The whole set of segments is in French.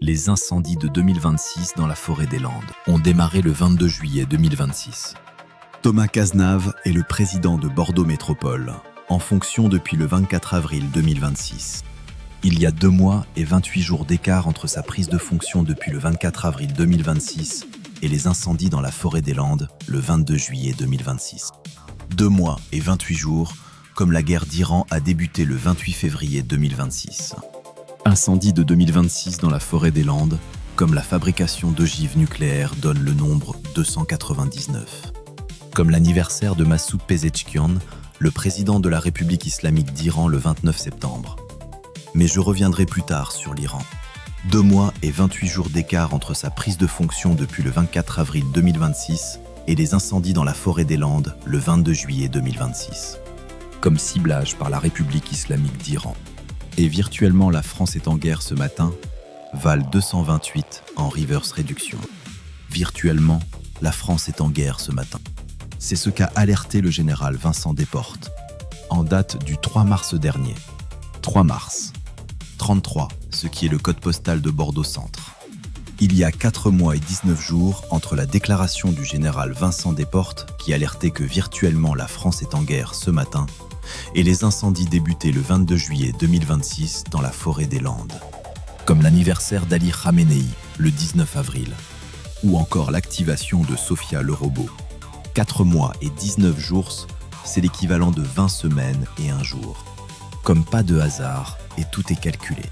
Les incendies de 2026 dans la forêt des Landes ont démarré le 22 juillet 2026. Thomas Cazenave est le président de Bordeaux Métropole, en fonction depuis le 24 avril 2026. Il y a 2 mois et 28 jours d'écart entre sa prise de fonction depuis le 24 avril 2026 et les incendies dans la forêt des Landes le 22 juillet 2026. 2 mois et 28 jours, comme la guerre d'Iran a débuté le 28 février 2026. Incendie de 2026 dans la forêt des Landes, comme la fabrication d'ogives nucléaires donne le nombre 299. Comme l'anniversaire de Massoud Pezeshkian, le président de la République islamique d'Iran le 29 septembre. Mais je reviendrai plus tard sur l'Iran. 2 mois et 28 jours d'écart entre sa prise de fonction depuis le 24 avril 2026 et les incendies dans la forêt des Landes le 22 juillet 2026. Comme ciblage par la République islamique d'Iran. Et virtuellement la France est en guerre ce matin, Val 228 en reverse réduction. Virtuellement, la France est en guerre ce matin. C'est ce qu'a alerté le général Vincent Desportes en date du 3 mars dernier. 3 mars. 33, ce qui est le code postal de Bordeaux-Centre. Il y a 4 mois et 19 jours entre la déclaration du général Vincent Desportes qui alertait que virtuellement la France est en guerre ce matin et les incendies débutés le 22 juillet 2026 dans la forêt des Landes. Comme l'anniversaire d'Ali Khamenei le 19 avril ou encore l'activation de Sophia le robot. 4 mois et 19 jours, c'est l'équivalent de 20 semaines et 1 jour. Comme pas de hasard, et tout est calculé.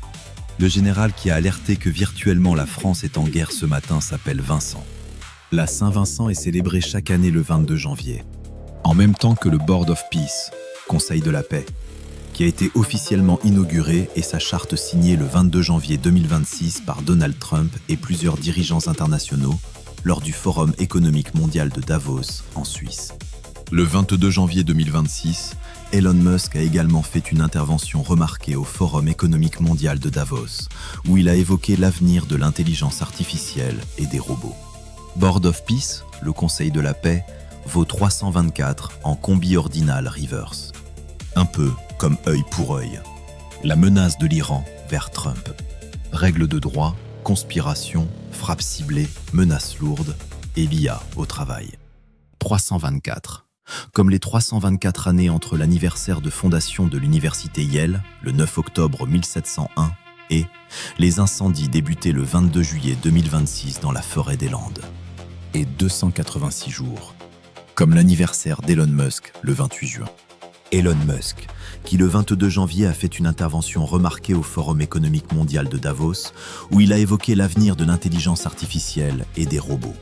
Le général qui a alerté que virtuellement la France est en guerre ce matin s'appelle Vincent. La Saint-Vincent est célébrée chaque année le 22 janvier, en même temps que le Board of Peace, Conseil de la paix, qui a été officiellement inauguré et sa charte signée le 22 janvier 2026 par Donald Trump et plusieurs dirigeants internationaux lors du Forum économique mondial de Davos, en Suisse. Le 22 janvier 2026, Elon Musk a également fait une intervention remarquée au Forum économique mondial de Davos, où il a évoqué l'avenir de l'intelligence artificielle et des robots. Board of Peace, le Conseil de la paix, vaut 324 en combi ordinal reverse. Un peu comme œil pour œil. La menace de l'Iran vers Trump. Règles de droit, conspiration, frappe ciblée, menaces lourdes et l'IA au travail. 324. Comme les 324 années entre l'anniversaire de fondation de l'université Yale, le 9 octobre 1701, et les incendies débutés le 22 juillet 2026 dans la forêt des Landes. Et 286 jours. Comme l'anniversaire d'Elon Musk le 28 juin. Elon Musk, qui le 22 janvier a fait une intervention remarquée au Forum économique mondial de Davos, où il a évoqué l'avenir de l'intelligence artificielle et des robots.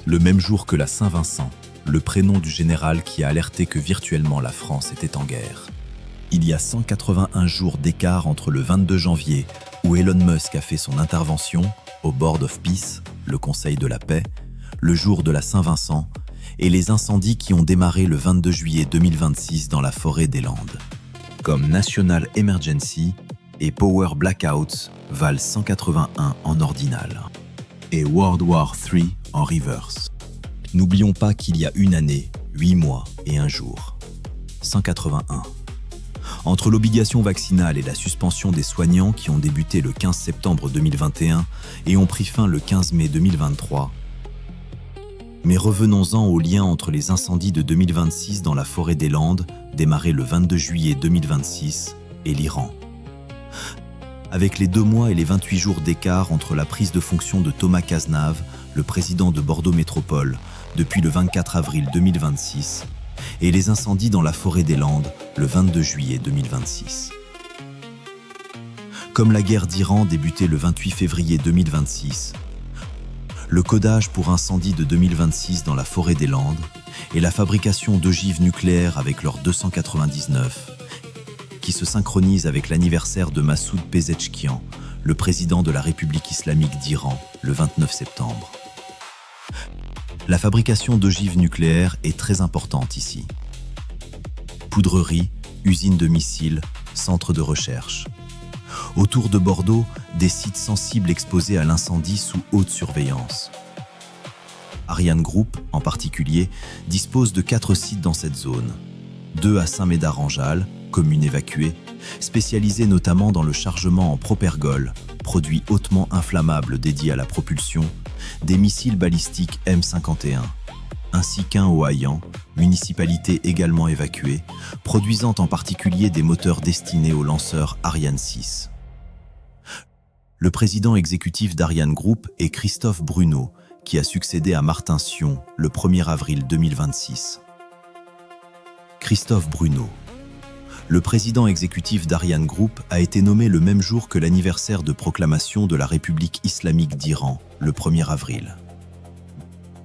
Le même jour que la Saint-Vincent, le prénom du général qui a alerté que virtuellement la France était en guerre. Il y a 181 jours d'écart entre le 22 janvier, où Elon Musk a fait son intervention, au Board of Peace, le Conseil de la paix, le jour de la Saint-Vincent, et les incendies qui ont démarré le 22 juillet 2026 dans la forêt des Landes. Comme National Emergency et Power Blackouts valent 181 en ordinal. Et World War III en reverse. N'oublions pas qu'il y a 1 année, 8 mois et 1 jour. 181. Entre l'obligation vaccinale et la suspension des soignants qui ont débuté le 15 septembre 2021 et ont pris fin le 15 mai 2023. Mais revenons-en au lien entre les incendies de 2026 dans la forêt des Landes, démarrés le 22 juillet 2026, et l'Iran. Avec les 2 mois et les 28 jours d'écart entre la prise de fonction de Thomas Cazenave, le président de Bordeaux Métropole, depuis le 24 avril 2026, et les incendies dans la forêt des Landes, le 22 juillet 2026. Comme la guerre d'Iran débutait le 28 février 2026, le codage pour incendie de 2026 dans la forêt des Landes et la fabrication d'ogives nucléaires avec leur 299, qui se synchronise avec l'anniversaire de Massoud Pezeshkian, le président de la République islamique d'Iran, le 29 septembre. La fabrication d'ogives nucléaires est très importante ici. Poudrerie, usine de missiles, centre de recherche. Autour de Bordeaux, des sites sensibles exposés à l'incendie sous haute surveillance. Ariane Group, en particulier, dispose de 4 sites dans cette zone. 2 à Saint-Médard-en-Jalles, commune évacuée, spécialisée notamment dans le chargement en propergol, produit hautement inflammable dédié à la propulsion, des missiles balistiques M51, ainsi qu'un au Hayan, municipalité également évacuée, produisant en particulier des moteurs destinés aux lanceurs Ariane 6. Le président exécutif d'Ariane Group est Christophe Bruno, qui a succédé à Martin Sion le 1er avril 2026. Christophe Bruno. Le président exécutif d'Ariane Group a été nommé le même jour que l'anniversaire de proclamation de la République islamique d'Iran, le 1er avril.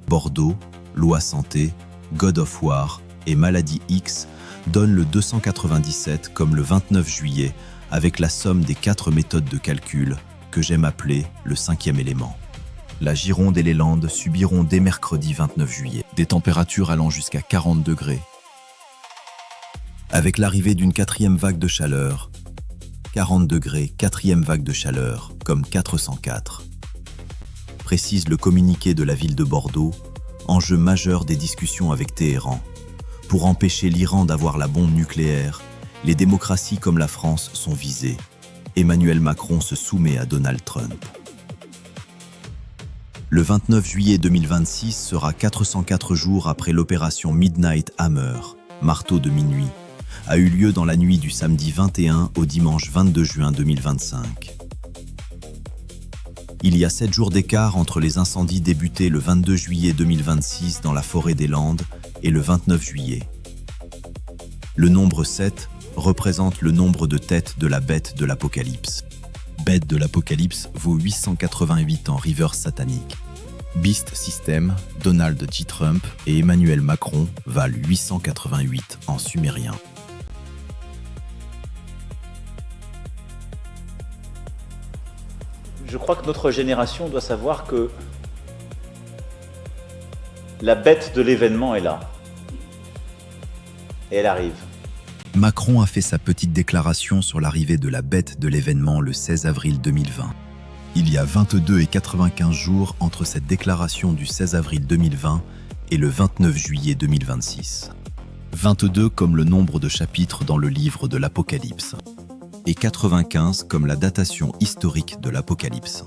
Bordeaux, Loi Santé, God of War et Maladie X donnent le 297 comme le 29 juillet avec la somme des 4 méthodes de calcul que j'aime appeler le 5e élément. La Gironde et les Landes subiront dès mercredi 29 juillet des températures allant jusqu'à 40 degrés. Avec l'arrivée d'une 4e vague de chaleur, 40 degrés, 4e vague de chaleur, comme 404. Précise le communiqué de la ville de Bordeaux, enjeu majeur des discussions avec Téhéran. Pour empêcher l'Iran d'avoir la bombe nucléaire, les démocraties comme la France sont visées. Emmanuel Macron se soumet à Donald Trump. Le 29 juillet 2026 sera 404 jours après l'opération Midnight Hammer, marteau de minuit, a eu lieu dans la nuit du samedi 21 au dimanche 22 juin 2025. Il y a 7 jours d'écart entre les incendies débutés le 22 juillet 2026 dans la forêt des Landes et le 29 juillet. Le nombre 7 représente le nombre de têtes de la bête de l'Apocalypse. Bête de l'Apocalypse vaut 888 en reverse satanique. Beast System, Donald J. Trump et Emmanuel Macron valent 888 en sumérien. Je crois que notre génération doit savoir que la bête de l'événement est là. Et elle arrive. Macron a fait sa petite déclaration sur l'arrivée de la bête de l'événement le 16 avril 2020. Il y a 22 et 95 jours entre cette déclaration du 16 avril 2020 et le 29 juillet 2026. 22 comme le nombre de chapitres dans le livre de l'Apocalypse, et 95 comme la datation historique de l'Apocalypse.